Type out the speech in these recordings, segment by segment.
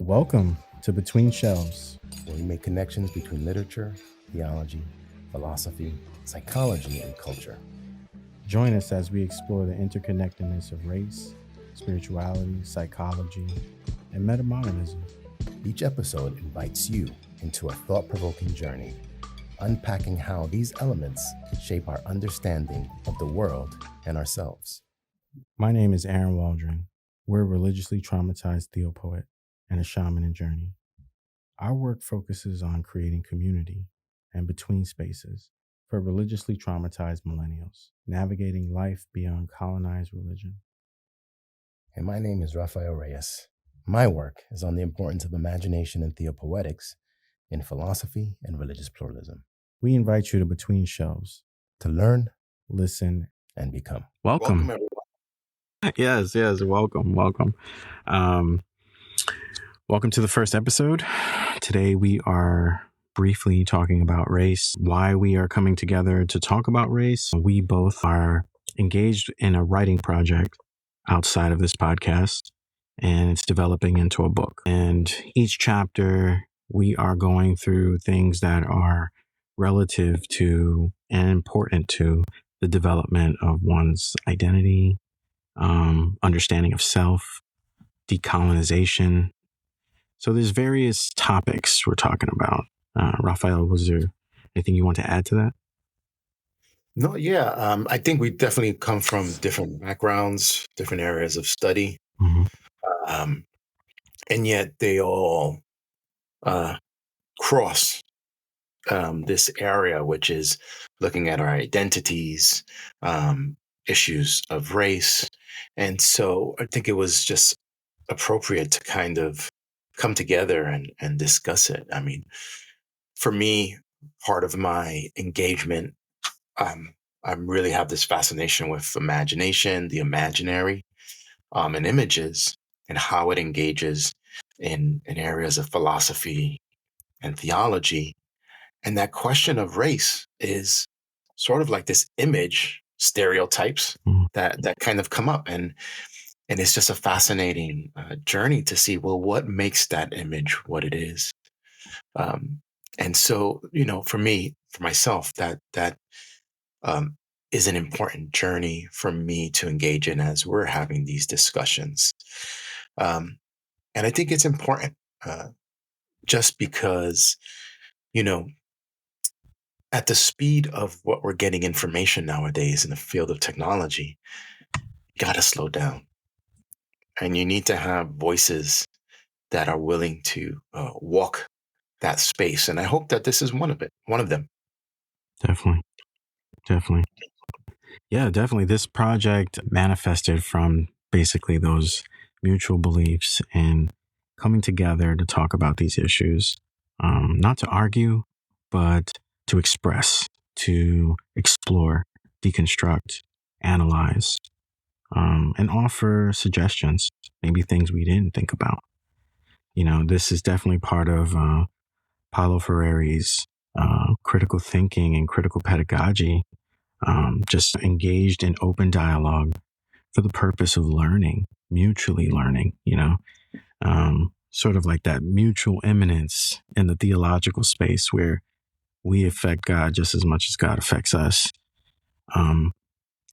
Welcome to Between Shelves, where we make connections between literature, theology, philosophy, psychology, and culture. Join us as we explore the interconnectedness of race, spirituality, psychology, and meta-modernism. Each episode invites you into a thought-provoking journey, unpacking how these elements shape our understanding of the world and ourselves. My name is Aaron Waldron. We're a religiously traumatized theopoet and a shaman in journey. Our work focuses on creating community and between spaces for religiously traumatized millennials, navigating life beyond colonized religion. And my name is Rafael Reyes. My work is on the importance of imagination and theopoetics in philosophy and religious pluralism. We invite you to Between Shelves to learn, listen, and become. Welcome everyone. Yes, welcome. Welcome to the first episode. Today we are briefly talking about race, why we are coming together to talk about race. We both are engaged in a writing project outside of this podcast, and it's developing into a book. And each chapter, we are going through things that are relative to and important to the development of one's identity, understanding of self, decolonization. So there's various topics we're talking about. Rafael, was there anything you want to add to that? No, yeah. I think we definitely come from different backgrounds, different areas of study. Mm-hmm. And yet they all cross this area, which is looking at our identities, issues of race. And so I think it was just appropriate to kind of come together and discuss it. I mean, for me, part of my engagement, I really have this fascination with imagination, the imaginary, and images, and how it engages in areas of philosophy and theology. And that question of race is sort of like this image stereotypes that kind of come up, and it's just a fascinating journey to see, well, what makes that image what it is. And so, for me, for myself, that is an important journey for me to engage in as we're having these discussions. And I think it's important just because, at the speed of what we're getting information nowadays in the field of technology, you got to slow down. And you need to have voices that are willing to walk that space. And I hope that this is one of them. Definitely. Yeah, definitely. This project manifested from basically those mutual beliefs and coming together to talk about these issues, not to argue, but to express, to explore, deconstruct, analyze, and offer suggestions, maybe things we didn't think about. This is definitely part of Paulo Freire's critical thinking and critical pedagogy, just engaged in open dialogue for the purpose of learning, mutually learning, sort of like that mutual immanence in the theological space where we affect God just as much as God affects us.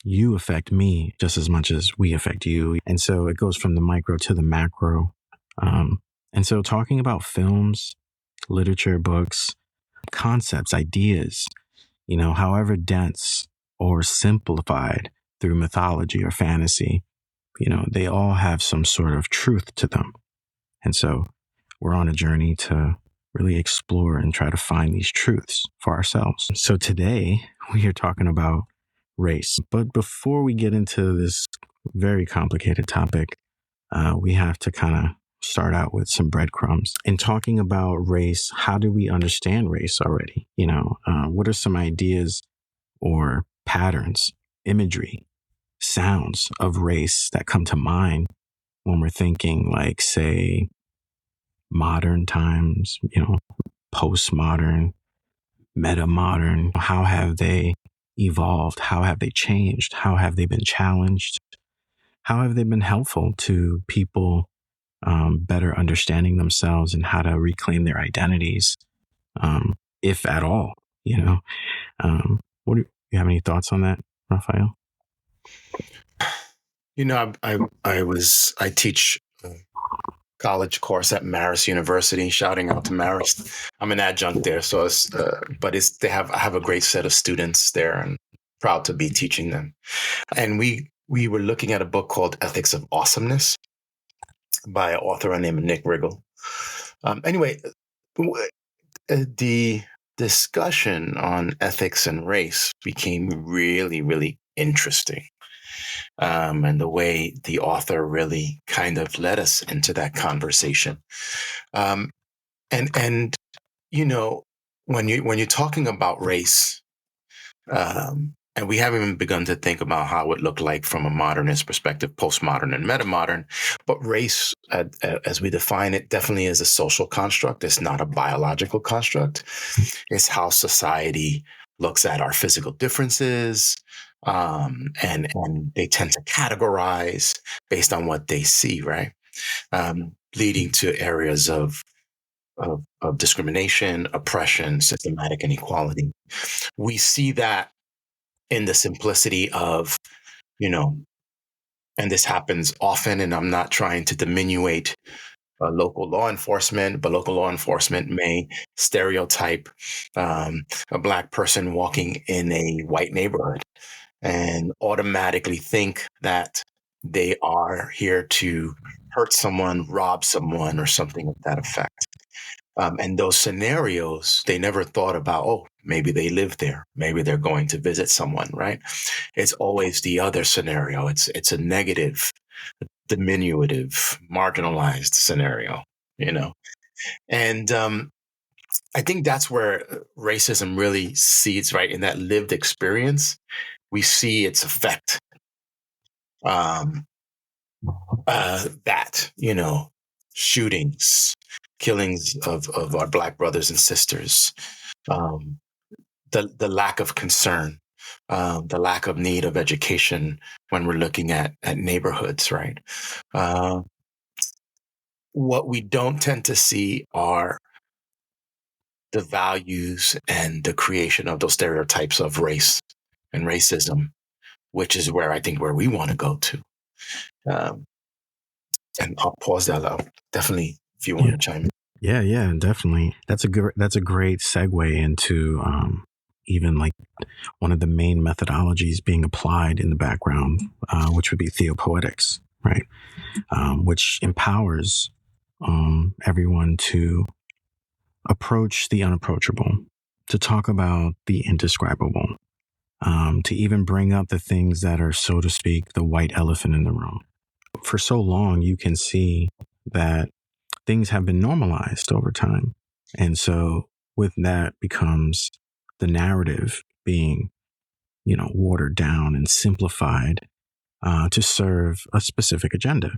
You affect me just as much as we affect you. And so it goes from the micro to the macro. And so talking about films, literature, books, concepts, ideas, however dense or simplified through mythology or fantasy, they all have some sort of truth to them. And so we're on a journey to really explore and try to find these truths for ourselves. So today we are talking about race. But before we get into this very complicated topic, we have to kind of start out with some breadcrumbs. In talking about race, how do we understand race already? What are some ideas or patterns, imagery, sounds of race that come to mind when we're thinking, like, say, modern times, postmodern, meta-modern? How have they evolved? How have they changed? How have they been challenged? How have they been helpful to people better understanding themselves and how to reclaim their identities, if at all, you know. What do you have any thoughts on that, Raphael? You know, I teach a college course at Marist University. Shouting out to Marist. I'm an adjunct there, so I have a great set of students there, and proud to be teaching them. And we were looking at a book called Ethics of Awesomeness by an author named Nick Riggle. Anyway, the discussion on ethics and race became really, really interesting. And the way the author really kind of led us into that conversation. And you know, when you're talking about race, and we haven't even begun to think about how it looked like from a modernist perspective, postmodern and metamodern, but race, as we define it, definitely is a social construct. It's not a biological construct. It's how society looks at our physical differences, and they tend to categorize based on what they see, right? Leading to areas of discrimination, oppression, systematic inequality. We see that in the simplicity of, you know, and this happens often, and I'm not trying to diminuate local law enforcement, but local law enforcement may stereotype a Black person walking in a white neighborhood and automatically think that they are here to hurt someone, rob someone, or something of that effect. And those scenarios, they never thought about, oh, maybe they live there. Maybe they're going to visit someone, right? It's always the other scenario. It's a negative, diminutive, marginalized scenario, you know? And I think that's where racism really seeds, right? In that lived experience, we see its effect. That, you know, shootings, killings of our Black brothers and sisters, the lack of concern, the lack of need of education when we're looking at neighborhoods, right? What we don't tend to see are the values and the creation of those stereotypes of race and racism, which is where I think where we want to go to. And I'll pause that out. Definitely, if you want to chime in. Yeah, definitely. That's a great segue into even like one of the main methodologies being applied in the background, which would be theopoetics, right? Which empowers everyone to approach the unapproachable, to talk about the indescribable, to even bring up the things that are, so to speak, the white elephant in the room. For so long, you can see that things have been normalized over time. And so with that becomes the narrative being, you know, watered down and simplified to serve a specific agenda.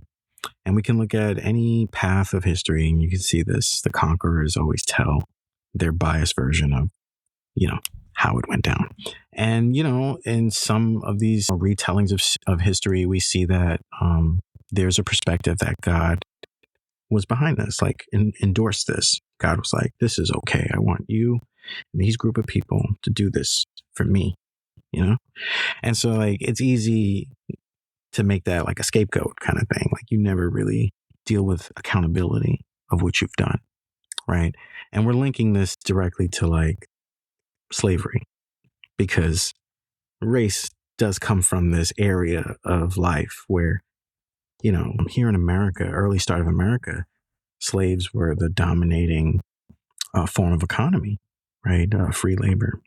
And we can look at any path of history and you can see this. The conquerors always tell their biased version of, you know, how it went down. And, you know, in some of these retellings of history, we see that there's a perspective that God was behind this, like endorsed this. God was like, this is okay. I want you and these group of people to do this for me, you know? And so like, it's easy to make that like a scapegoat kind of thing. Like you never really deal with accountability of what you've done. Right. And we're linking this directly to like slavery because race does come from this area of life where, you know, here in America, early start of America, slaves were the dominating form of economy, right? Free labor.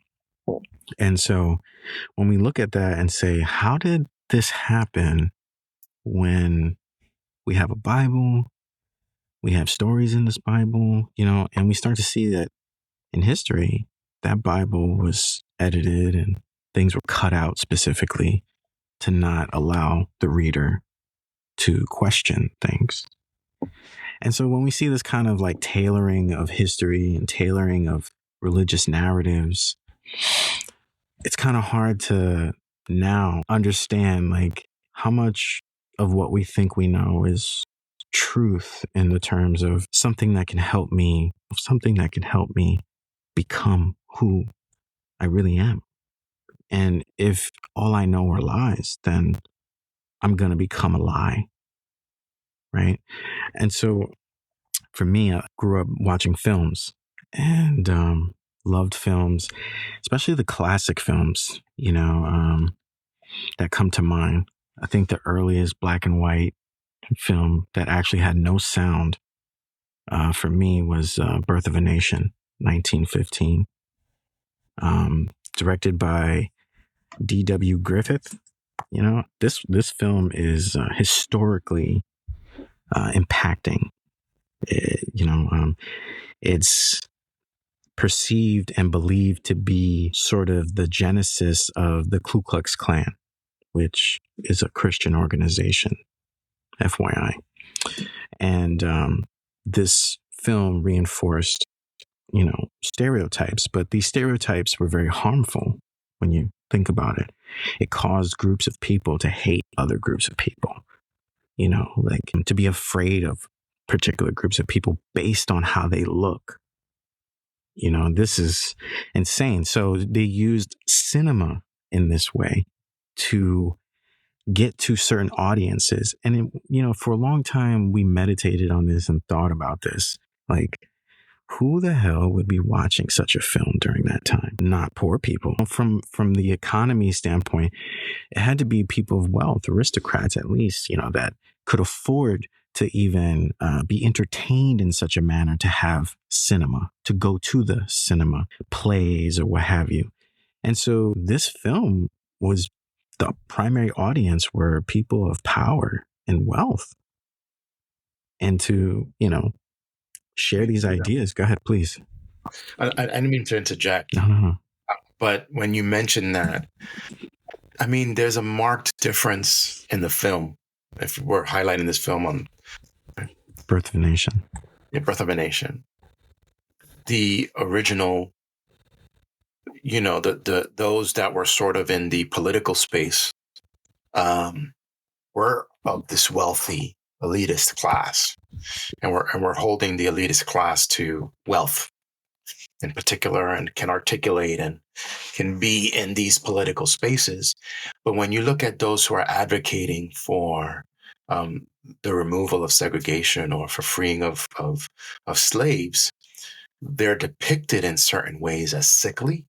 And so when we look at that and say, how did this happen when we have a Bible, we have stories in this Bible, you know, and we start to see that in history, that Bible was edited and things were cut out specifically to not allow the reader to question things. And so when we see this kind of like tailoring of history and tailoring of religious narratives, it's kind of hard to now understand like how much of what we think we know is truth in the terms of something that can help me become who I really am. And if all I know are lies, then I'm going to become a lie. Right. And so for me, I grew up watching films and loved films, especially the classic films, that come to mind. I think the earliest black and white film that actually had no sound for me was Birth of a Nation, 1915, directed by D.W. Griffith. This film is historically impacting. It's perceived and believed to be sort of the genesis of the Ku Klux Klan, which is a Christian organization, FYI. And this film reinforced, stereotypes, but these stereotypes were very harmful when you think about it. It caused groups of people to hate other groups of people, like to be afraid of particular groups of people based on how they look. This is insane. So they used cinema in this way to get to certain audiences. And, for a long time, we meditated on this and thought about this. Like, who the hell would be watching such a film during that time? Not poor people. From the economy standpoint, it had to be people of wealth, aristocrats at least, that could afford to even be entertained in such a manner to have cinema, to go to the cinema, plays or what have you. And so this film was, the primary audience were people of power and wealth. And to, share these ideas. Go ahead, please. I didn't mean to interject. No. But when you mention that, I mean, there's a marked difference in the film. If we're highlighting this film on Birth of a Nation. Yeah, Birth of a Nation. The original, those that were sort of in the political space were of this wealthy elitist class. And we're holding the elitist class to wealth in particular, and can articulate and can be in these political spaces. But when you look at those who are advocating for the removal of segregation or for freeing of slaves, they're depicted in certain ways as sickly,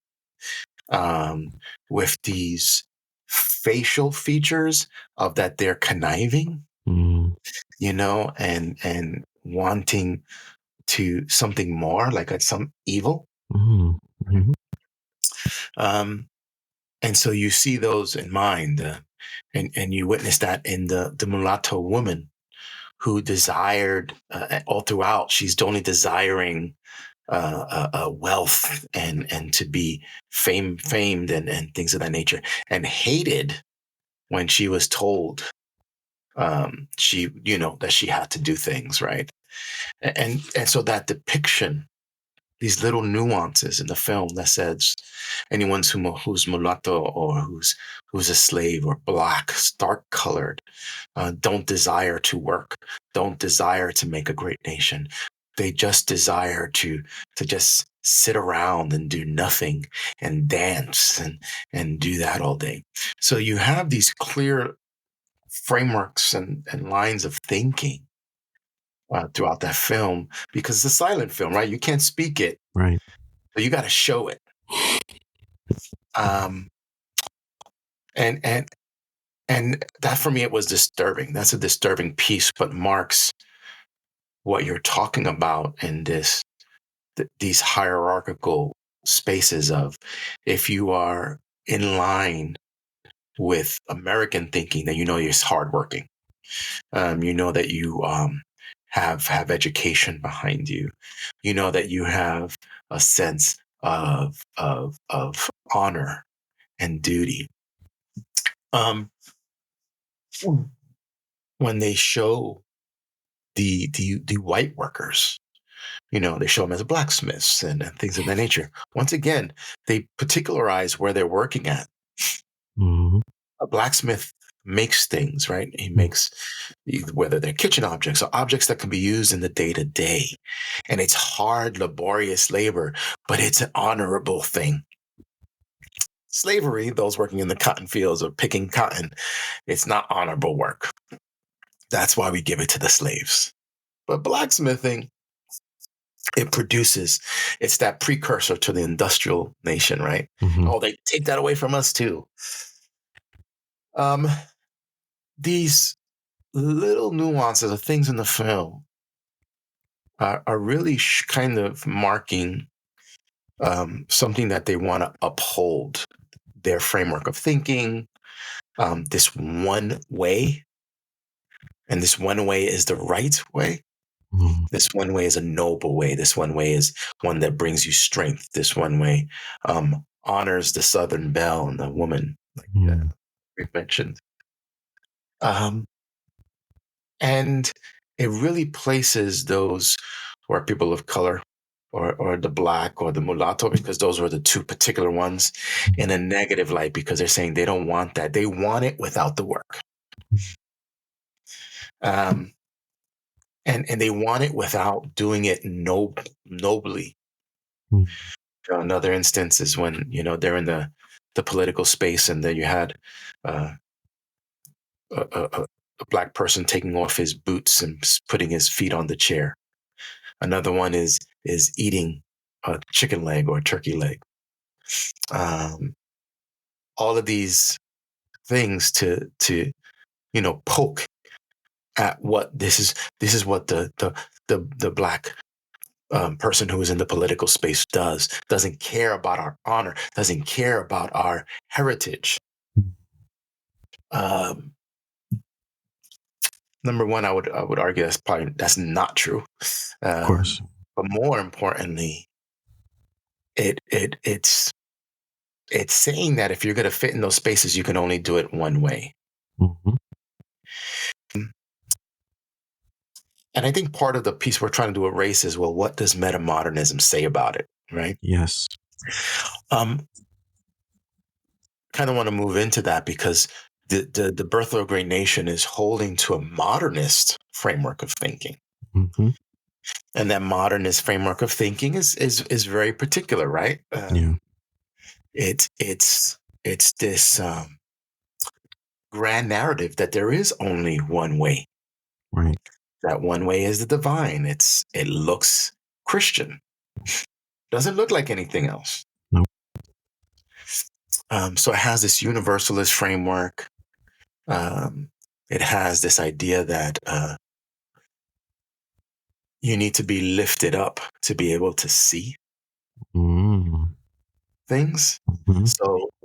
with these facial features of that they're conniving, and wanting to something more, like some evil. Mm-hmm. And so you see those in mind, and you witness that in the mulatto woman who desired all throughout. She's only desiring wealth and to be famed and things of that nature, and hated when she was told that she had to do things right. And so that depiction, these little nuances in the film that says anyone who's mulatto or who's a slave or black, dark colored, don't desire to work, don't desire to make a great nation. They just desire to just sit around and do nothing and dance and do that all day. So you have these clear frameworks and lines of thinking throughout that film, because it's a silent film, right? You can't speak it, right? So you got to show it. And that for me, it was disturbing. That's a disturbing piece, but marks what you're talking about in these hierarchical spaces of, if you are in line with American thinking, then you're hardworking. That you have education behind you. That you have a sense of honor and duty. When they show the white workers, they show them as blacksmiths and things of that nature. Once again, they particularize where they're working at. Mm-hmm. A blacksmith makes things, right? He makes, whether they're kitchen objects or objects that can be used in the day-to-day. And it's hard, laborious labor, but it's an honorable thing. Slavery, those working in the cotton fields or picking cotton, it's not honorable work. That's why we give it to the slaves. But blacksmithing, it's that precursor to the industrial nation, right? Mm-hmm. Oh, they take that away from us too. These little nuances of things in the film are really kind of marking something that they want to uphold, their framework of thinking, this one way. And this one way is the right way. Mm-hmm. This one way is a noble way. This one way is one that brings you strength. This one way honors the Southern belle and the woman, like we mentioned. And it really places those who are people of color or the Black or the mulatto, because those were the two particular ones, in a negative light, because they're saying they don't want that. They want it without the work. And they want it without doing it nobly. Another instance is when, they're in the political space, and then you had a Black person taking off his boots and putting his feet on the chair. Another one is eating a chicken leg or a turkey leg. All of these things to poke at what this is what the Black person who is in the political space doesn't care about our honor, doesn't care about our heritage. Number one, I would argue that's not true. Of course. But more importantly, it's saying that if you're going to fit in those spaces, you can only do it one way. Mm-hmm. And I think part of the piece we're trying to erase is, well, what does meta-modernism say about it, right? Yes. Kind of want to move into that, because the Birth of a Great Nation is holding to a modernist framework of thinking. Mm-hmm. And that modernist framework of thinking is very particular, right? Yeah. It's this grand narrative that there is only one way. Right. That one way is the divine. It looks Christian. Doesn't look like anything else. Nope. So it has this universalist framework. It has this idea that you need to be lifted up to be able to see things. Mm-hmm.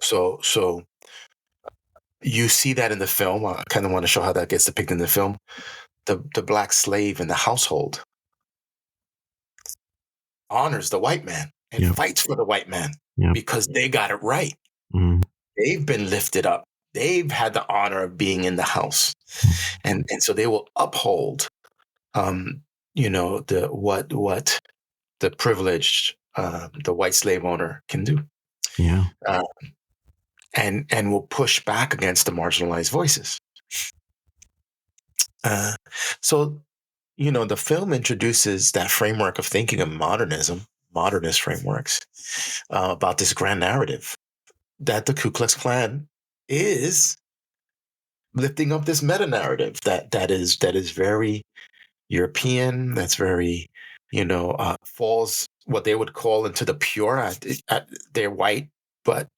So you see that in the film. I kind of want to show how that gets depicted in the film. The Black slave in the household honors the white man and fights for the white man because they got it right. Mm-hmm. They've been lifted up. They've had the honor of being in the house, and so they will uphold, what the privileged, the white slave owner can do. Yeah. And will push back against the marginalized voices. So, the film introduces that framework of thinking of modernism, modernist frameworks, about this grand narrative that the Ku Klux Klan is lifting up this meta narrative that is very European, that's very, falls what they would call into the pure. They're white, but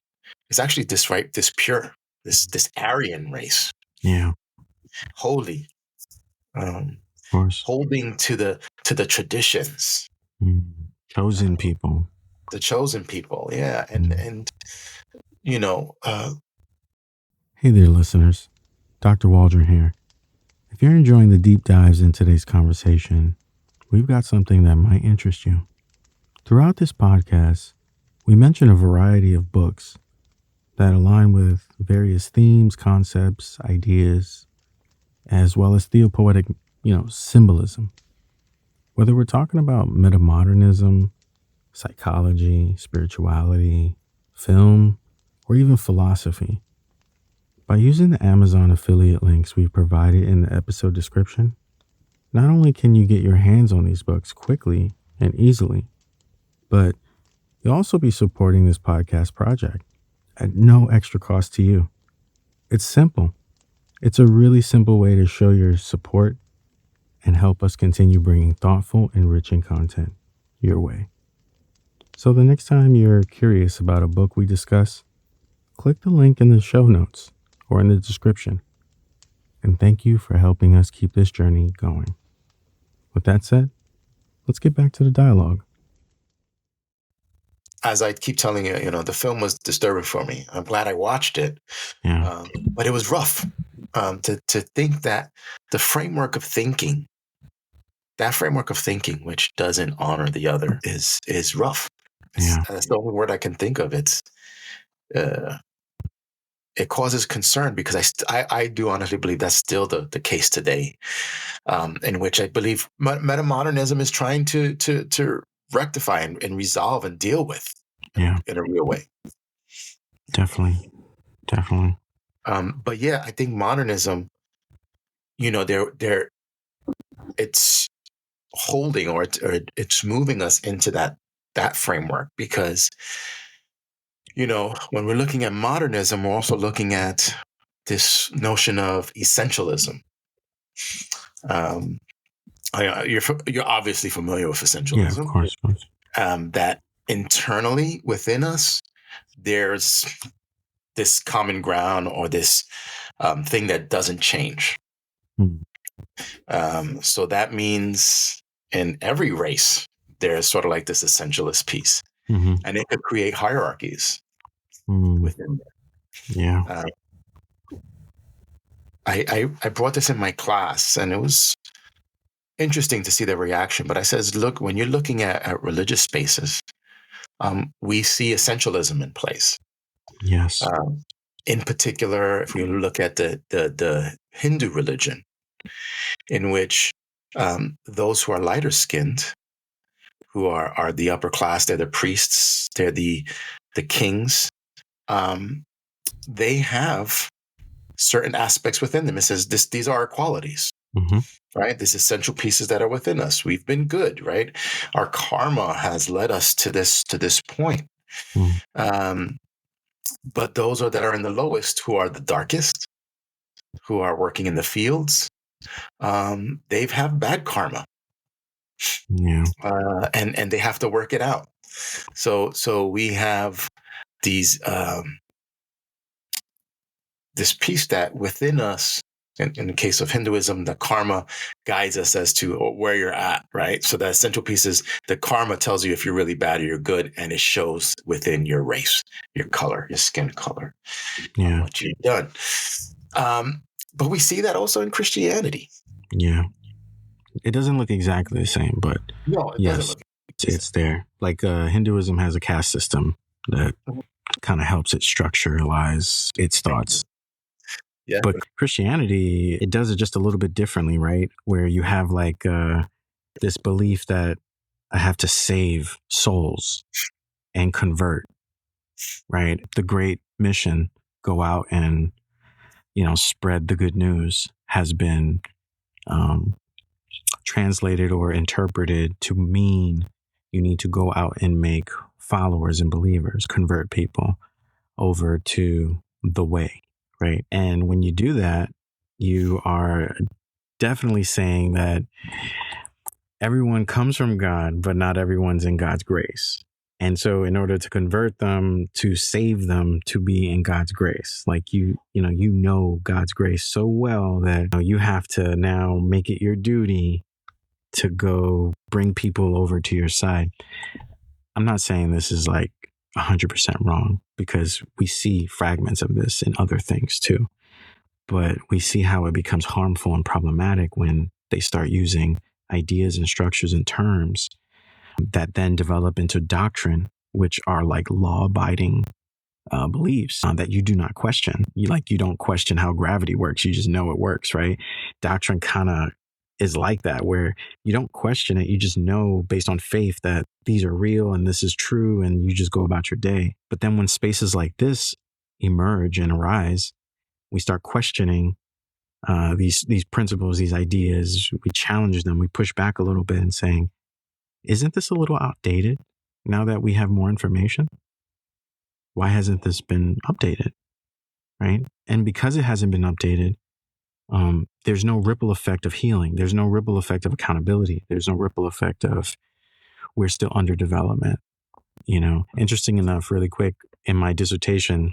it's actually this pure, this Aryan race. Yeah. Holy. Of course. Holding to the traditions. Chosen people. The chosen people, yeah. And Hey there, listeners. Dr. Waldron here. If you're enjoying the deep dives in today's conversation, we've got something that might interest you. Throughout this podcast, we mention a variety of books that align with various themes, concepts, ideas, as well as theopoetic, symbolism. Whether we're talking about meta-modernism, psychology, spirituality, film, or even philosophy, By using the Amazon affiliate links we've provided in the episode description, not only can you get your hands on these books quickly and easily, but you'll also be supporting this podcast project at no extra cost to you. It's simple. It's a really simple way to show your support and help us continue bringing thoughtful, enriching content your way. So the next time you're curious about a book we discuss, click the link in the show notes or in the description. And thank you for helping us keep this journey going. With that said, let's get back to the dialogue. As I keep telling you, the film was disturbing for me. I'm glad I watched it, Yeah. but it was rough. To think that the framework of thinking, which doesn't honor the other, is rough. Yeah. That's the only word I can think of. It causes concern because I do honestly believe that's still the case today, in which I believe meta-modernism is trying to rectify and resolve and deal with in a real way. Definitely. But yeah, I think modernism, it's holding or it's moving us into that framework because, when we're looking at modernism, we're also looking at this notion of essentialism. You're obviously familiar with essentialism. Yeah, of course. That internally within us, there's this common ground or this thing that doesn't change. So that means in every race, there's sort of like this essentialist piece, and it could create hierarchies within there. Yeah. I brought this in my class, and it was interesting to see the reaction. But I says, look, when you're looking at religious spaces, we see essentialism in place. Yes. In particular, if we look at the Hindu religion, in which those who are lighter skinned, who are the upper class, they're the priests, they're the kings, they have certain aspects within them. It says these are our qualities, right? These essential pieces that are within us. We've been good, right? Our karma has led us to this point. But those that are in the lowest, who are the darkest, who are working in the fields, they have bad karma. Yeah. And they have to work it out. So we have these this piece that within us, in the case of Hinduism, the karma guides us as to where you're at, right? So the essential piece is the karma tells you if you're really bad or you're good, and it shows within your race, your color, your skin color, what you've done. But we see that also in Christianity. Yeah. It doesn't look exactly the same, but no, it yes, it's there. Like Hinduism has a caste system that kind of helps it structuralize its thoughts. Yeah. But Christianity, it does it just a little bit differently, right? Where you have like this belief that I have to save souls and convert, right? The great mission, go out and, spread the good news, has been translated or interpreted to mean you need to go out and make followers and believers, convert people over to the way, right? And when you do that, you are definitely saying that everyone comes from God, but not everyone's in God's grace. And so in order to convert them, to save them, to be in God's grace, like you know God's grace so well that you have to now make it your duty to go bring people over to your side. I'm not saying this is like 100% wrong, because we see fragments of this in other things too. But we see how it becomes harmful and problematic when they start using ideas and structures and terms that then develop into doctrine, which are like law-abiding beliefs that you do not question. You don't question how gravity works. You just know it works, right? Doctrine kind of is like that, where you don't question it. You just know based on faith that these are real and this is true, and you just go about your day. But then when spaces like this emerge and arise, we start questioning these principles, these ideas. We challenge them. We push back a little bit and saying, isn't this a little outdated now that we have more information? Why hasn't this been updated? Right? And because it hasn't been updated, there's no ripple effect of healing. There's no ripple effect of accountability. There's no ripple effect of we're still under development. Interesting enough, really quick, in my dissertation,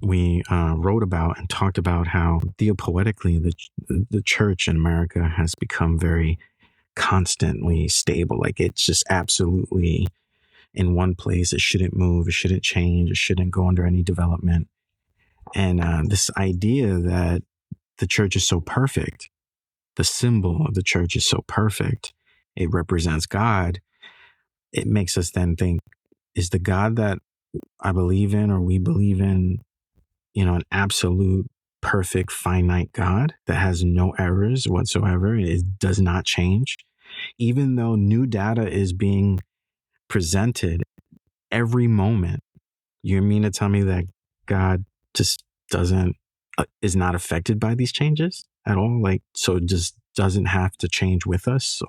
we wrote about and talked about how theopoetically the church in America has become very constantly stable. Like it's just absolutely in one place. It shouldn't move. It shouldn't change. It shouldn't go under any development. And this idea that the church is so perfect, the symbol of the church is so perfect, it represents God. It makes us then think, is the God that I believe in or we believe in, an absolute, perfect, finite God that has no errors whatsoever? It does not change. Even though new data is being presented every moment, you mean to tell me that God just is not affected by these changes at all? Like, so it just doesn't have to change with us?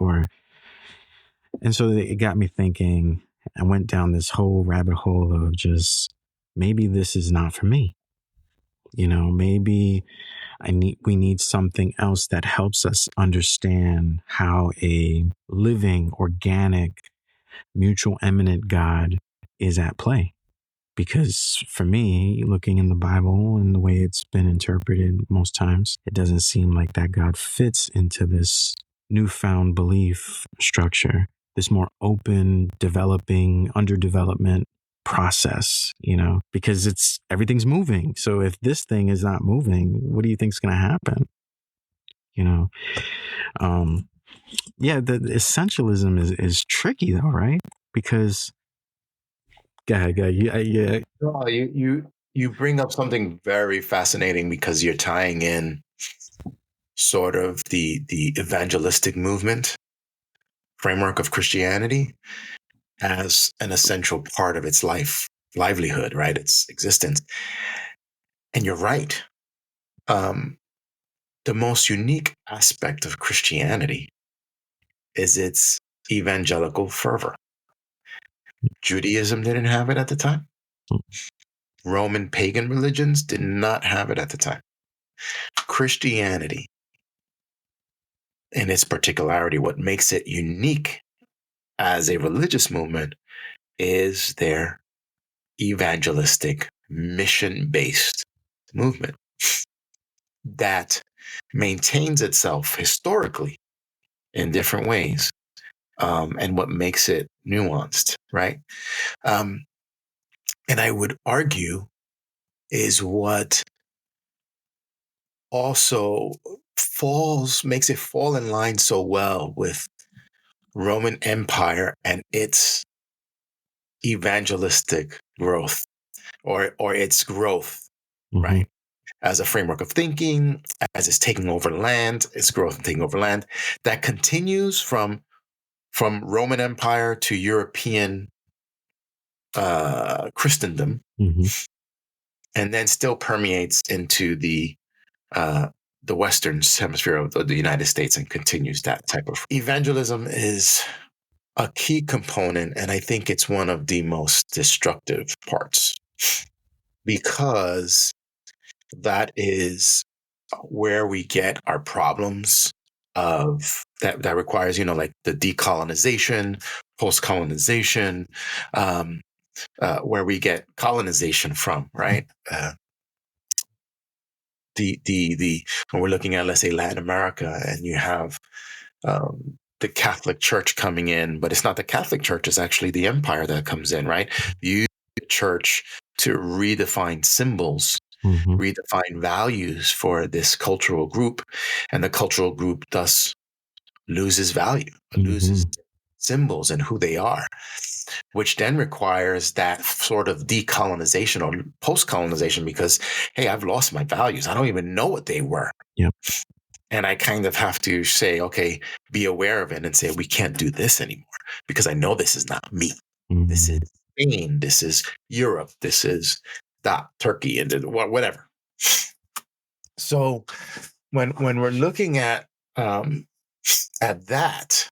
And so it got me thinking. I went down this whole rabbit hole of just, maybe this is not for me. Maybe we need something else that helps us understand how a living, organic, mutual eminent God is at play. Because for me, looking in the Bible and the way it's been interpreted most times, it doesn't seem like that God fits into this newfound belief structure, this more open, developing, underdevelopment process, because everything's moving. So if this thing is not moving, what do you think is going to happen? The essentialism is tricky though, right? Because go ahead. Yeah. No, you bring up something very fascinating because you're tying in sort of the evangelistic movement framework of Christianity as an essential part of its livelihood, right? Its existence. And you're right. The most unique aspect of Christianity is its evangelical fervor. Judaism didn't have it at the time. Roman pagan religions did not have it at the time. Christianity, in its particularity, what makes it unique as a religious movement is their evangelistic, mission-based movement that maintains itself historically in different ways, and what makes it nuanced, right? And I would argue is what also makes it fall in line so well with Roman Empire and its evangelistic growth or its growth, right? As a framework of thinking, as it's taking over land, its growth and taking over land, that continues from Roman Empire to European Christendom, and then still permeates into the Western hemisphere of the United States and continues that type of evangelism is a key component, and I think it's one of the most destructive parts, because that is where we get our problems of that requires, like the decolonization, post-colonization, where we get colonization from, right? When we're looking at, let's say, Latin America, and you have the Catholic Church coming in, but it's not the Catholic Church, it's actually the empire that comes in, right? You use the church to redefine symbols, redefine values for this cultural group, and the cultural group thus loses value, loses symbols and who they are, which then requires that sort of decolonization or post-colonization because, hey, I've lost my values. I don't even know what they were. Yep. And I kind of have to say, okay, be aware of it and say, we can't do this anymore because I know this is not me. This is Spain. This is Europe. This is Turkey and whatever. So when we're looking at that,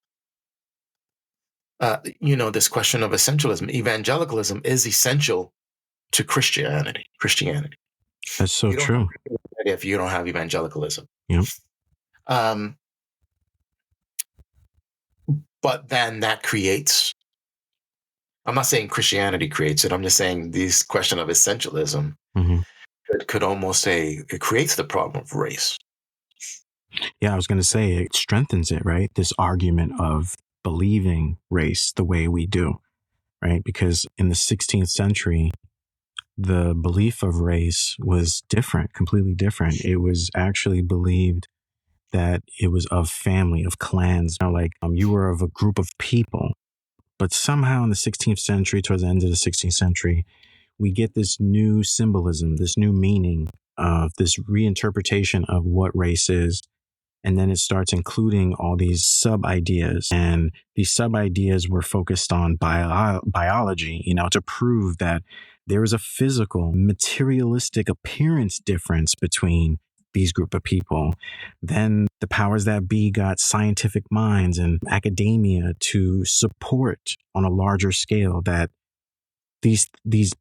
this question of essentialism, evangelicalism is essential to Christianity. That's so You don't have true. Christianity if you don't have evangelicalism. Yep. But then that creates, I'm not saying Christianity creates it, I'm just saying this question of essentialism hmm could almost say it creates the problem of race. Yeah, I was going to say it strengthens it, right? This argument of believing race the way we do, right? Because in the 16th century, the belief of race was different, completely different. It was actually believed that it was of family, of clans, like you were of a group of people. But somehow in the 16th century, towards the end of the 16th century, we get this new symbolism, this new meaning of this reinterpretation of what race is. And then it starts including all these sub ideas. And these sub ideas were focused on biology, to prove that there is a physical, materialistic appearance difference between these group of people. Then the powers that be got scientific minds and academia to support on a larger scale that these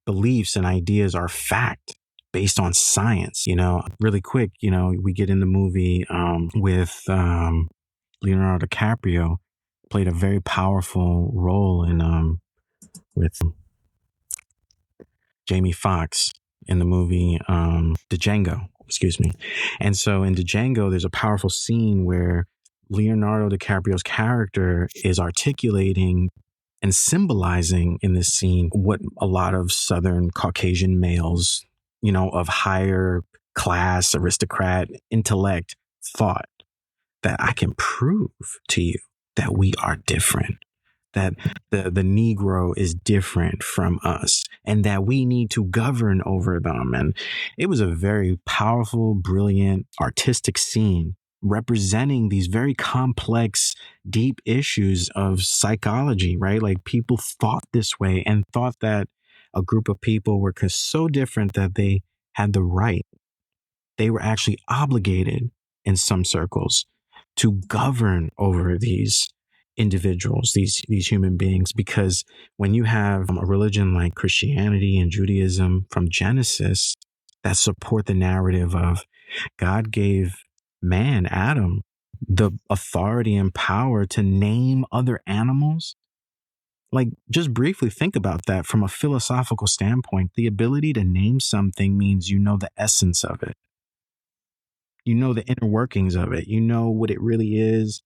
beliefs and ideas are fact based on science. Really quick, we get in the movie with Leonardo DiCaprio, played a very powerful role in with Jamie Foxx in the movie Django, excuse me. And so in Django, there's a powerful scene where Leonardo DiCaprio's character is articulating and symbolizing in this scene what a lot of Southern Caucasian males, of higher class, aristocrat, intellect thought, that I can prove to you that we are different, that the Negro is different from us, and that we need to govern over them. And it was a very powerful, brilliant, artistic scene representing these very complex, deep issues of psychology, right? Like people thought this way and thought that a group of people were so different that they had the right. They were actually obligated in some circles to govern over these individuals, these human beings, because when you have a religion like Christianity and Judaism from Genesis that support the narrative of God gave man, Adam, the authority and power to name other animals. Like, just briefly think about that from a philosophical standpoint. The ability to name something means you know the essence of it. You know the inner workings of it. You know what it really is.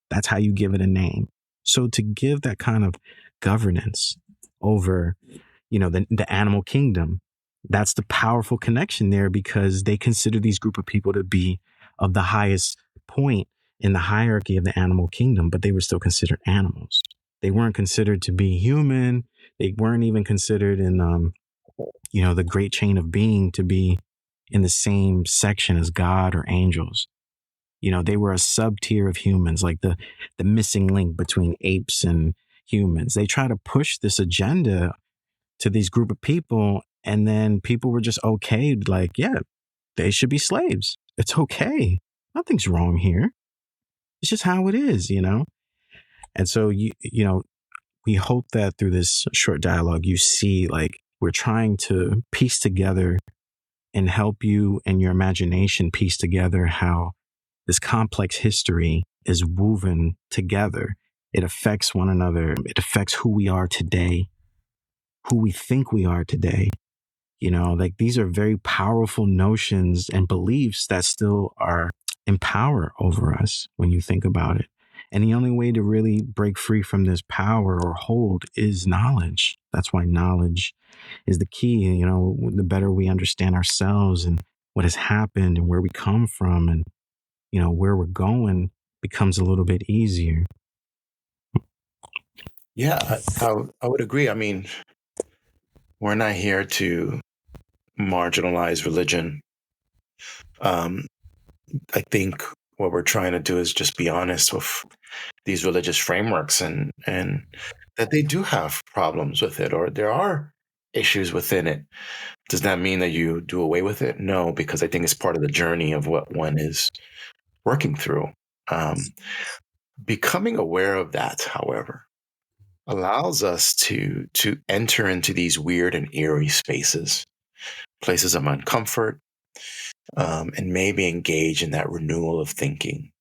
That's how you give it a name. So to give that kind of governance over, the animal kingdom, that's the powerful connection there, because they consider these group of people to be of the highest point in the hierarchy of the animal kingdom, but they were still considered animals. They weren't considered to be human. They weren't even considered in, the great chain of being to be in the same section as God or angels. They were a sub tier of humans, like the missing link between apes and humans. They try to push this agenda to these group of people, and then people were just okay, like, yeah, they should be slaves. It's okay. Nothing's wrong here. It's just how it is, And so, we hope that through this short dialogue, you see, like, we're trying to piece together and help you and your imagination piece together how this complex history is woven together. It affects one another. It affects who we are today, who we think we are today. Like, these are very powerful notions and beliefs that still are in power over us when you think about it. And the only way to really break free from this power or hold is knowledge. That's why knowledge is the key. The better we understand ourselves and what has happened and where we come from and, where we're going, becomes a little bit easier. Yeah, I would agree. I mean, we're not here to marginalize religion. I think what we're trying to do is just be honest with these religious frameworks and that they do have problems with it, or there are issues within it Does that mean that you do away with it? No, because I think it's part of the journey of what one is working through. Becoming aware of that, however, allows us to enter into these weird and eerie spaces, places of uncomfort, and maybe engage in that renewal of thinking.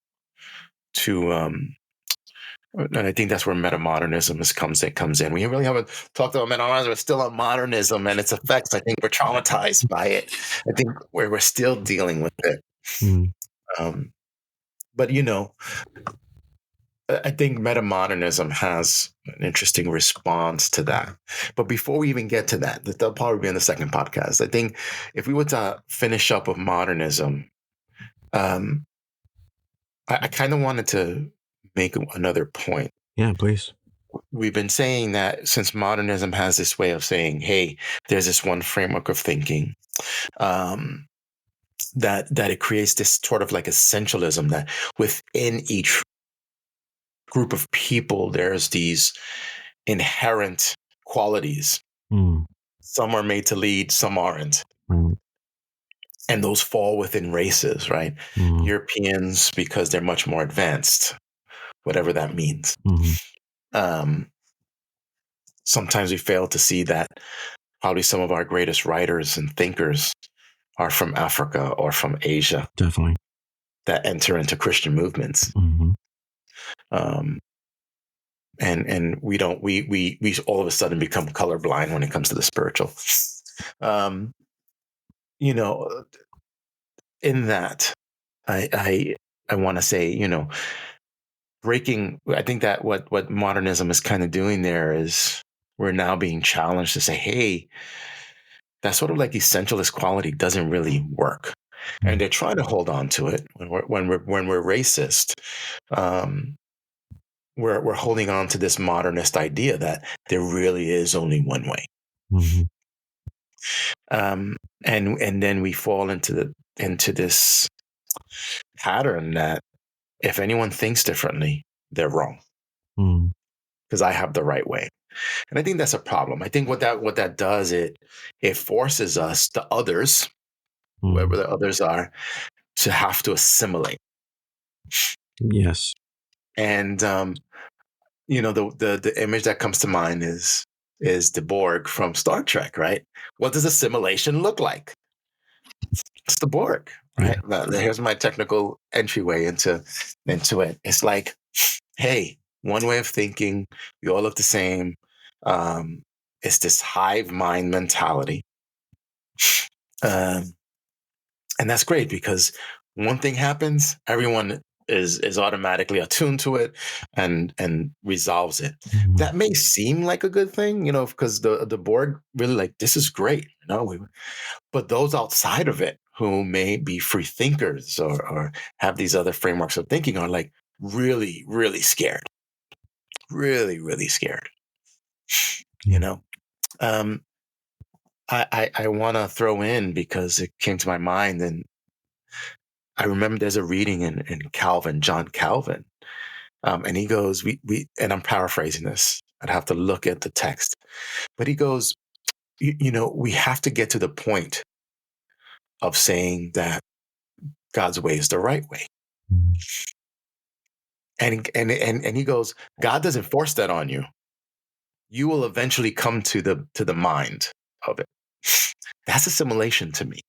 And I think that's where meta-modernism comes in. We really haven't talked about meta-modernism. We're still on modernism and its effects. I think we're traumatized by it. I think we're still dealing with it. Mm. But I think meta-modernism has an interesting response to that. But before we even get to that, that'll probably be in the second podcast. I think if we were to finish up with modernism, I kind of wanted to make another point. Yeah, please. We've been saying that since modernism has this way of saying, hey, there's this one framework of thinking, that it creates this sort of like essentialism that within each group of people, there's these inherent qualities. Mm. Some are made to lead, some aren't. Right. And those fall within races, right? Mm. Europeans, because they're much more advanced, whatever that means. Mm-hmm. Sometimes we fail to see that probably some of our greatest writers and thinkers are from Africa or from Asia. Definitely. That enter into Christian movements. Mm-hmm. And we all of a sudden become colorblind when it comes to the spiritual. In that, I want to say, breaking. I think that what modernism is kind of doing there is we're now being challenged to say, hey, that sort of like essentialist quality doesn't really work, and they're trying to hold on to it when we're racist. We're holding on to this modernist idea that there really is only one way. Mm-hmm. And then we fall into this pattern that if anyone thinks differently, they're wrong because I have the right way. And I think that's a problem. I think what that does, it forces us, the others, whoever the others are, to have to assimilate. Yes. And the image that comes to mind is the Borg from Star Trek, right? What does assimilation look like? It's the Borg, right? Yeah. Now, here's my technical entryway into it. It's like, hey, one way of thinking, we all look the same. It's this hive mind mentality. And that's great because one thing happens, everyone is automatically attuned to it and resolves it. Mm-hmm. That may seem like a good thing, because the Borg really like, this is great, but those outside of it who may be free thinkers or have these other frameworks of thinking are like really, really scared. Really, really scared. I want to throw in because it came to my mind, and I remember there's a reading in Calvin, John Calvin, and he goes, and I'm paraphrasing this. I'd have to look at the text, but he goes, we have to get to the point of saying that God's way is the right way. And he goes, God doesn't force that on you. You will eventually come to the mind of it. That's assimilation to me.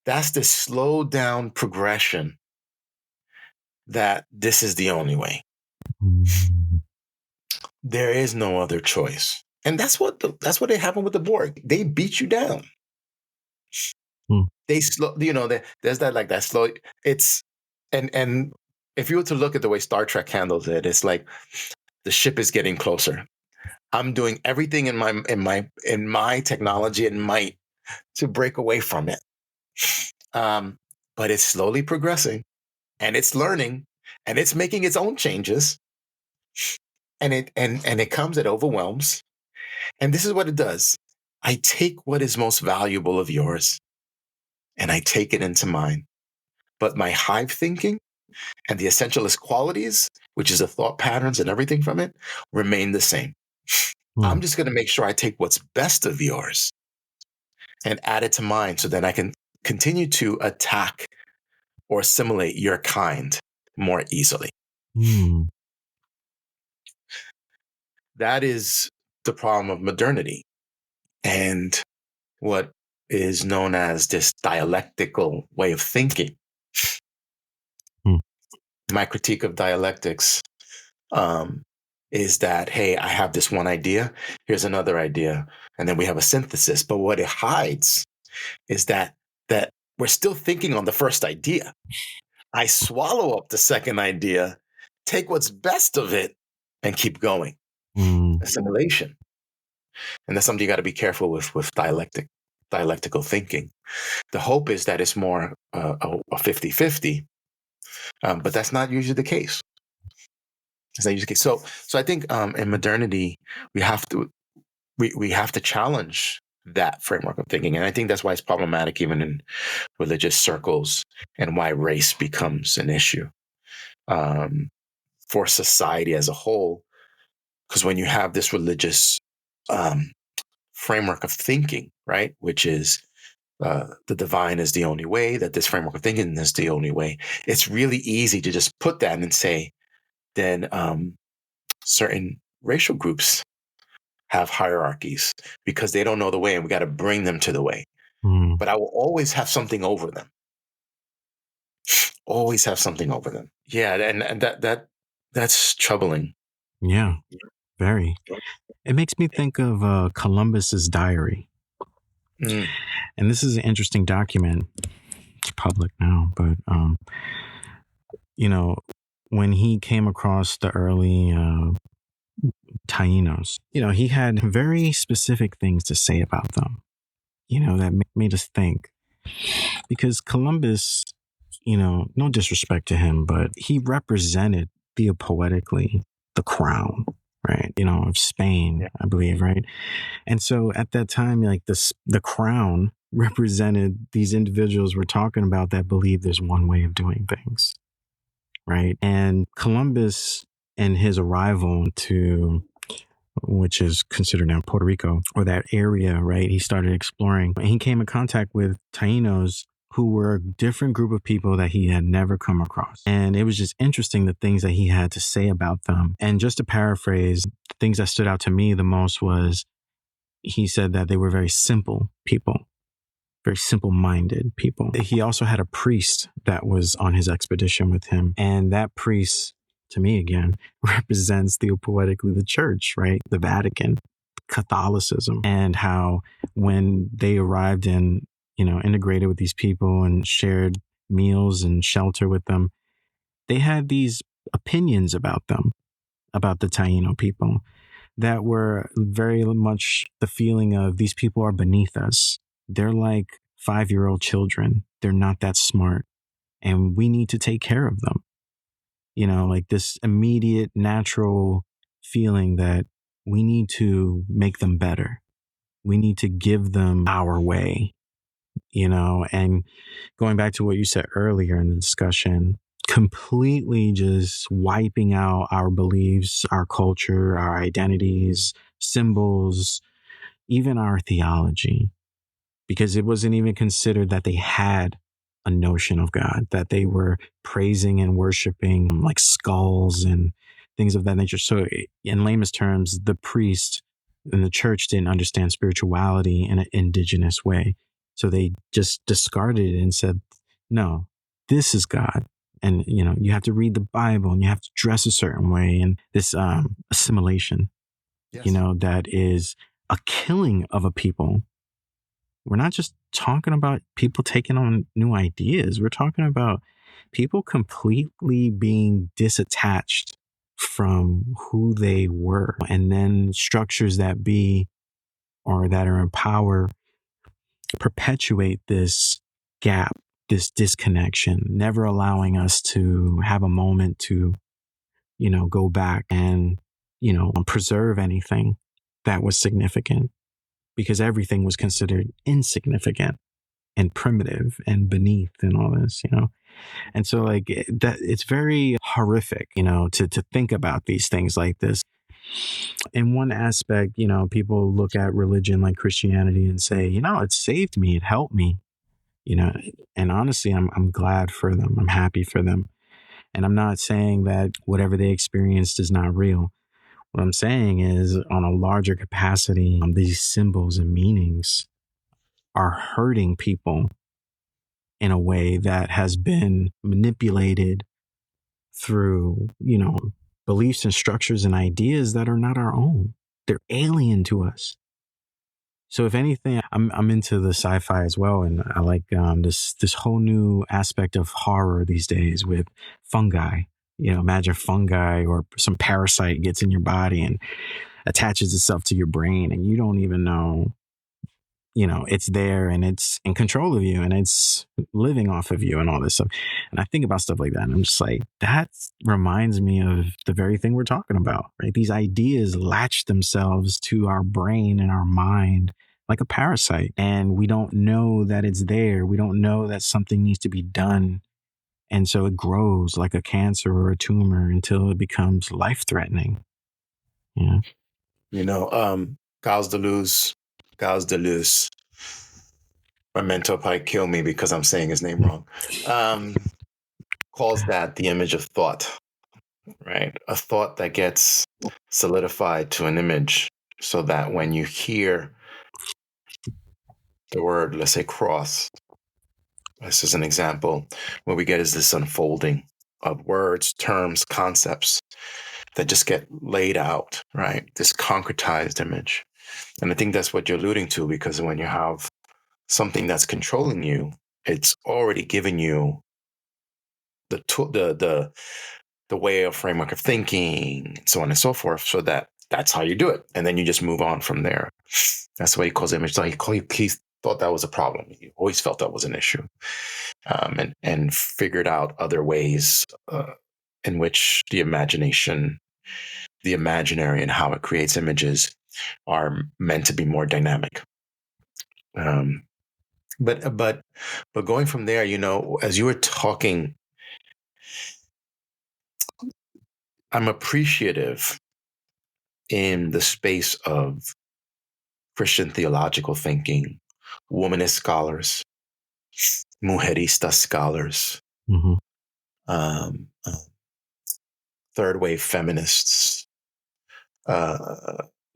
That's the slow down progression that this is the only way. There is no other choice. And that's what happened with the Borg. They beat you down. They slow, there's that slow. It's and if you were to look at the way Star Trek handles it, it's like the ship is getting closer. I'm doing everything in my technology and might to break away from it. But it's slowly progressing, and it's learning, and it's making its own changes. And it comes, it overwhelms. And this is what it does. I take what is most valuable of yours and I take it into mine. But my hive thinking and the essentialist qualities, which is the thought patterns and everything from it, remain the same. I'm just going to make sure I take what's best of yours and add it to mine so then I can continue to attack or assimilate your kind more easily. Mm. That is the problem of modernity and what is known as this dialectical way of thinking. Mm. My critique of dialectics is that, hey, I have this one idea, here's another idea, and then we have a synthesis. But what it hides is that we're still thinking on the first idea. I swallow up the second idea, take what's best of it, and keep going. Mm. Assimilation. And that's something you got to be careful with dialectical thinking. The hope is that it's more a 50-50, but that's not usually the case. It's not usually the case. So I think in modernity, we have to challenge that framework of thinking. And I think that's why it's problematic even in religious circles and why race becomes an issue for society as a whole. Because when you have this religious framework of thinking, right, which is the divine is the only way, that this framework of thinking is the only way, it's really easy to just put that and say, then certain racial groups have hierarchies because they don't know the way and we got to bring them to the way. Mm. But I will always have something over them. Always have something over them. Yeah, and that's troubling. Yeah, very. It makes me think of Columbus's diary. Mm. And this is an interesting document. It's public now, but when he came across the early Taínos, he had very specific things to say about them, that made us think. Because Columbus, no disrespect to him, but he represented theopoetically the crown, right? Of Spain, I believe, right? And so at that time, like the crown represented these individuals we're talking about that believe there's one way of doing things, right? And Columbus and his arrival to, which is considered now Puerto Rico, or that area, right? He started exploring and he came in contact with Taínos who were a different group of people that he had never come across. And it was just interesting, the things that he had to say about them. And just to paraphrase, the things that stood out to me the most was he said that they were very simple people, very simple-minded people. He also had a priest that was on his expedition with him. And that priest, to me again, represents theopoetically the church, right? The Vatican, Catholicism, and how when they arrived in, integrated with these people and shared meals and shelter with them, they had these opinions about them, about the Taino people, that were very much the feeling of these people are beneath us. They're like 5-year-old children. They're not that smart. And we need to take care of them. Like this immediate, natural feeling that we need to make them better. We need to give them our way, and going back to what you said earlier in the discussion, completely just wiping out our beliefs, our culture, our identities, symbols, even our theology, because it wasn't even considered that they had a notion of God, that they were praising and worshiping like skulls and things of that nature. So in layman's terms, the priest and the church didn't understand spirituality in an indigenous way. So they just discarded it and said, no, this is God. And, you have to read the Bible and you have to dress a certain way. And this assimilation, Yes. that is a killing of a people. We're not just talking about people taking on new ideas. We're talking about people completely being disattached from who they were. And then structures that are in power perpetuate this gap, this disconnection, never allowing us to have a moment to, go back and, preserve anything that was significant, because everything was considered insignificant and primitive and beneath and all this, And so like that, it's very horrific, to think about these things like this. in one aspect, people look at religion like Christianity and say, it saved me, it helped me, and honestly, I'm glad for them. I'm happy for them. And I'm not saying that whatever they experienced is not real. What I'm saying is, on a larger capacity, these symbols and meanings are hurting people in a way that has been manipulated through, beliefs and structures and ideas that are not our own. They're alien to us. So if anything, I'm into the sci-fi as well, and I like this whole new aspect of horror these days with fungi. Imagine fungi or some parasite gets in your body and attaches itself to your brain, and you don't even know, it's there and it's in control of you and it's living off of you and all this stuff. And I think about stuff like that, and I'm just like, that reminds me of the very thing we're talking about, right? These ideas latch themselves to our brain and our mind like a parasite, and we don't know that it's there. We don't know that something needs to be done. And so it grows like a cancer or a tumor until it becomes life-threatening. Gauss Deleuze, my mentor probably kill me because I'm saying his name wrong, calls that the image of thought, right? A thought that gets solidified to an image, so that when you hear the word, let's say, cross, this is an example, what we get is this unfolding of words, terms, concepts that just get laid out, right? This concretized image. And I think that's what you're alluding to, because when you have something that's controlling you, it's already given you the way of framework of thinking, and so on and so forth, so that's how you do it. And then you just move on from there. That's why he calls image. So he thought that was a problem. He always felt that was an issue, and figured out other ways in which the imagination, the imaginary, and how it creates images are meant to be more dynamic. But going from there, as you were talking, I'm appreciative in the space of Christian theological thinking, womanist scholars, mujerista scholars, third wave feminists,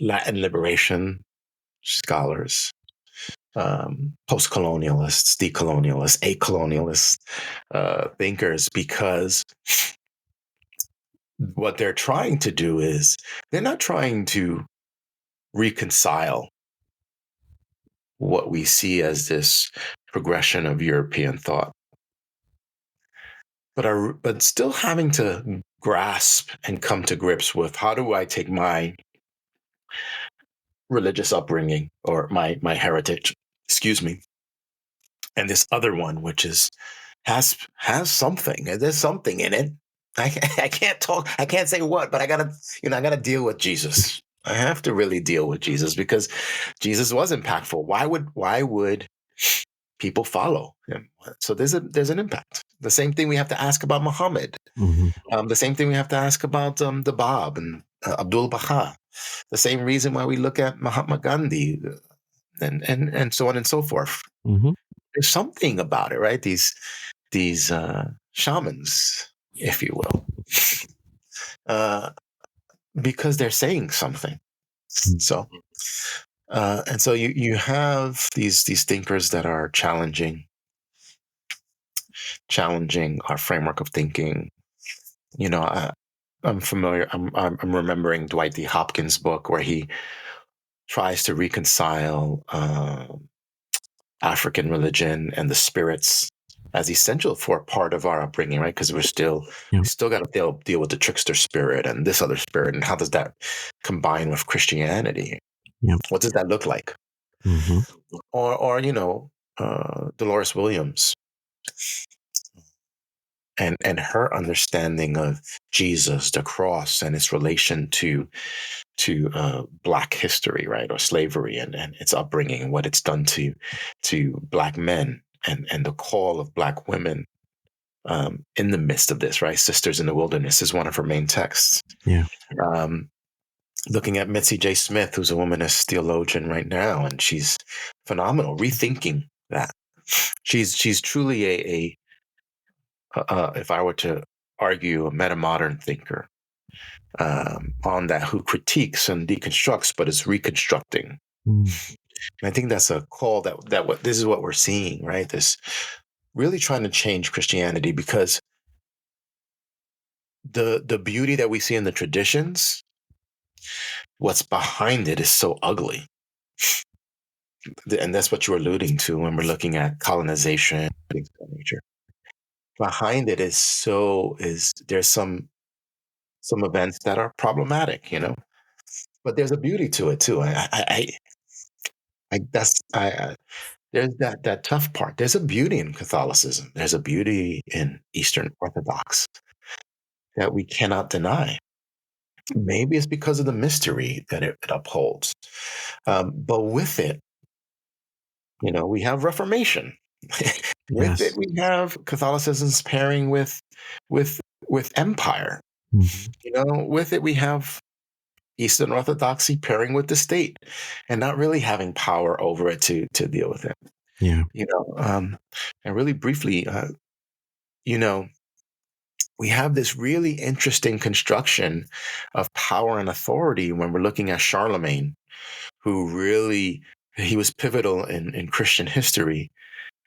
Latin liberation scholars, post-colonialists, decolonialists, acolonialists, thinkers, because what they're trying to do is they're not trying to reconcile what we see as this progression of European thought, but still having to grasp and come to grips with, how do I take my religious upbringing or my heritage, and this other one, which has something. There's something in it. I can't talk. I can't say what, but I gotta deal with Jesus. I have to really deal with Jesus, because Jesus was impactful. Why would people follow him? So there's an impact. The same thing we have to ask about Muhammad. The same thing we have to ask about the Bab and Abdul Baha. The same reason why we look at Mahatma Gandhi and so on and so forth. There's something about it, right? These shamans, if you will, because they're saying something. So, and so you have these thinkers that are challenging our framework of thinking. I'm familiar. I'm remembering Dwight D. Hopkins' book, where he tries to reconcile African religion and the spirits as essential for part of our upbringing, right? Because we still got to deal with the trickster spirit and this other spirit, and how does that combine with Christianity? What does that look like? Or Dolores Williams and her understanding of Jesus, the cross, and its relation to Black history, right, or slavery, and its upbringing, and what it's done to Black men, and the call of Black women in the midst of this, right? Sisters in the Wilderness is one of her main texts. looking at Mitzi J. Smith, who's a womanist theologian right now, and she's phenomenal, rethinking that. She's truly if I were to argue, a meta-modern thinker on that, who critiques and deconstructs, but is reconstructing. Mm. And I think that's a call that what this is what we're seeing, right? This really trying to change Christianity, because the beauty that we see in the traditions, what's behind it is so ugly. And that's what you're alluding to when we're looking at colonization, things of that nature. Behind it is there's some events that are problematic, but there's a beauty to it too. There's that tough part. There's a beauty in Catholicism. There's a beauty in Eastern Orthodox that we cannot deny. Maybe it's because of the mystery that it upholds. But with it, we have Reformation. With it, Yes. we have Catholicism's pairing with empire. Mhm. With it, we have Eastern Orthodoxy pairing with the state, and not really having power over it to deal with it. Yeah. And really briefly, we have this really interesting construction of power and authority when we're looking at Charlemagne, who really, he was pivotal in Christian history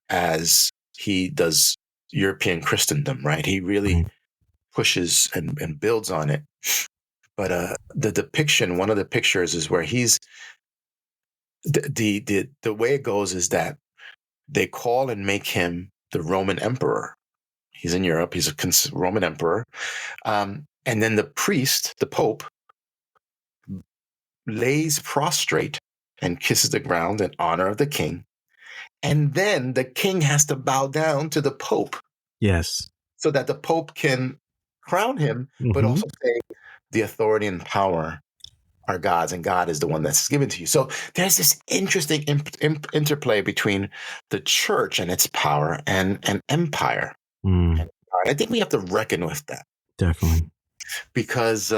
as he does European Christendom, right? He really Right. pushes and builds on it. But the depiction, one of the pictures, is where he's the way it goes is that they call and make him the Roman emperor. He's in Europe. He's a Roman emperor. And then the priest, the Pope, lays prostrate and kisses the ground in honor of the king. And then the king has to bow down to the Pope Yes. so that the Pope can crown him, but Mhm. also say the authority and power are God's, and God is the one that's given to you. So there's this interesting interplay between the church and its power and empire. Mm. I think we have to reckon with that, Definitely. because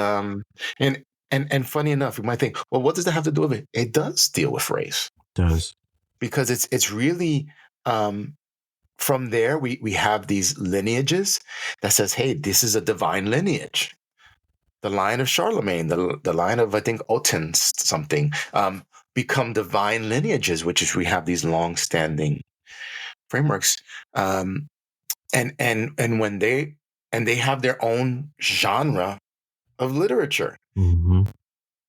and funny enough, you might think, well, what does that have to do with it? It does deal with race, Does. because it's really from there we have these lineages that says, hey, this is a divine lineage. The line of Charlemagne, the line of, I think, Otten something, become divine lineages, which is we have these long-standing frameworks, and when they have their own genre of literature. Mhm.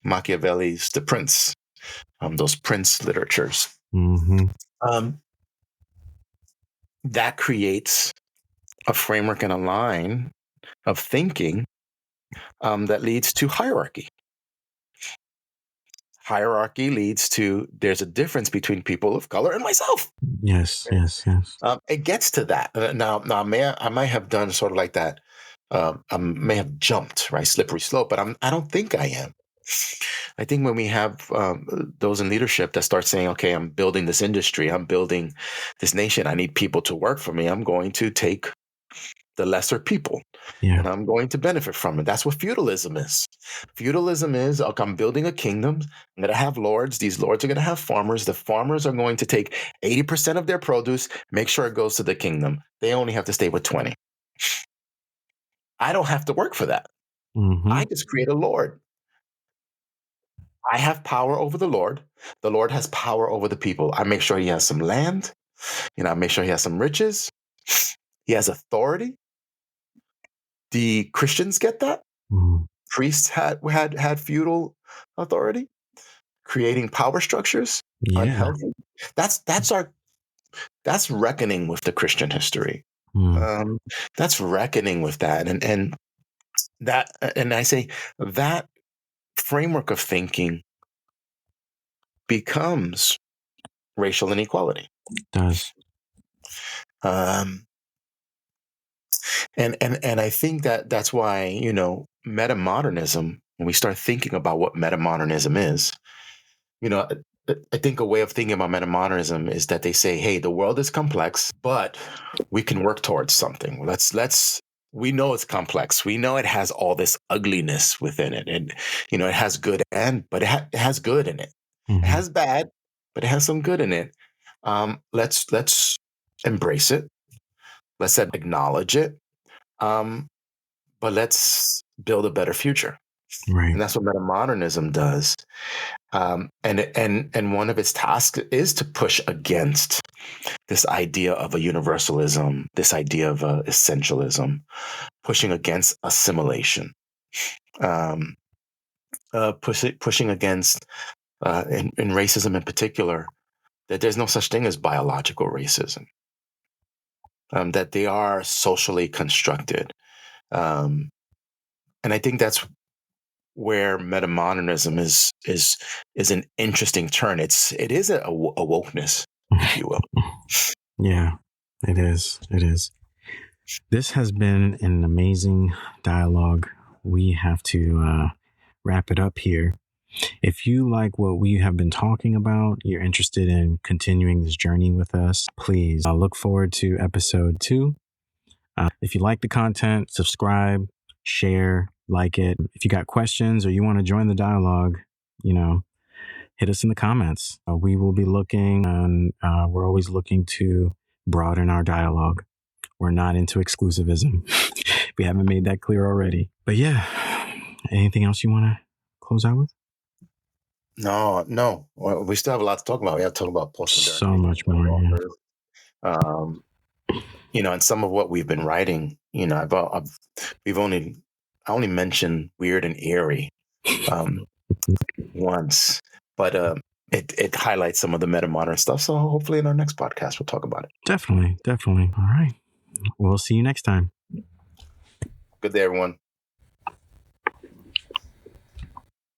Machiavelli's The Prince, those Prince literatures. Mhm. That creates a framework and a line of thinking that leads to hierarchy. Hierarchy leads to, there's a difference between people of color and myself. Yes. Yes. Yes. It gets to that. Now I might have done sort of like that. I may have jumped, right, slippery slope, but I don't think I am. I think when we have those in leadership that start saying, okay, I'm building this industry, I'm building this nation, I need people to work for me, I'm going to take the lesser people, Yeah. and I'm going to benefit from it. That's what feudalism is. Feudalism is, okay, I'm building a kingdom. I'm going to have lords. These lords are going to have farmers. The farmers are going to take 80% of their produce, make sure it goes to the kingdom. They only have to stay with 20. I don't have to work for that. I Mhm. just create a lord. I have power over the Lord. The Lord has power over the people. I make sure he has some land. I make sure he has some riches. He has authority. The Christians get that. Mhm. Priests had feudal authority, creating power structures, Yeah. unhealthy. That's reckoning with the Christian history. Mm. Um, that's reckoning with that, and I say that framework of thinking becomes racial inequality. Does. Um, and I think that's why, meta-modernism, when we start thinking about what meta-modernism is, I think a way of thinking about meta-modernism is that they say, hey, the world is complex, but we can work towards something. Let's we know it's complex. We know it has all this ugliness within it, and it has good but it has good in it. It has bad, but it has some good in it. Let's embrace it. Let's acknowledge it. But let's build a better future. Right. And that's what meta-modernism does. And one of its tasks is to push against this idea of a universalism, this idea of essentialism, pushing against assimilation, pushing against, in racism in particular, that there's no such thing as biological racism, that they are socially constructed. And I think that's where meta-modernism is an interesting turn. It is a wokeness, if you will. Yeah, it is. It is. This has been an amazing dialogue. We have to wrap it up here. If you like what we have been talking about, you're interested in continuing this journey with us, please look forward to episode 2. If you like the content, subscribe, share, like it. If you got questions or you want to join the dialogue, hit us in the comments. We will be looking, and we're always looking to broaden our dialogue. We're not into exclusivism. We haven't made that clear already. But yeah, anything else you want to close out with? No. Well, we still have a lot to talk about. We have to talk about postmodernity. So much more. Yeah. And some of what we've been writing, I only mentioned weird and eerie once, but it highlights some of the meta-modern stuff. So hopefully in our next podcast, we'll talk about it. Definitely. All right. We'll see you next time. Good day, everyone.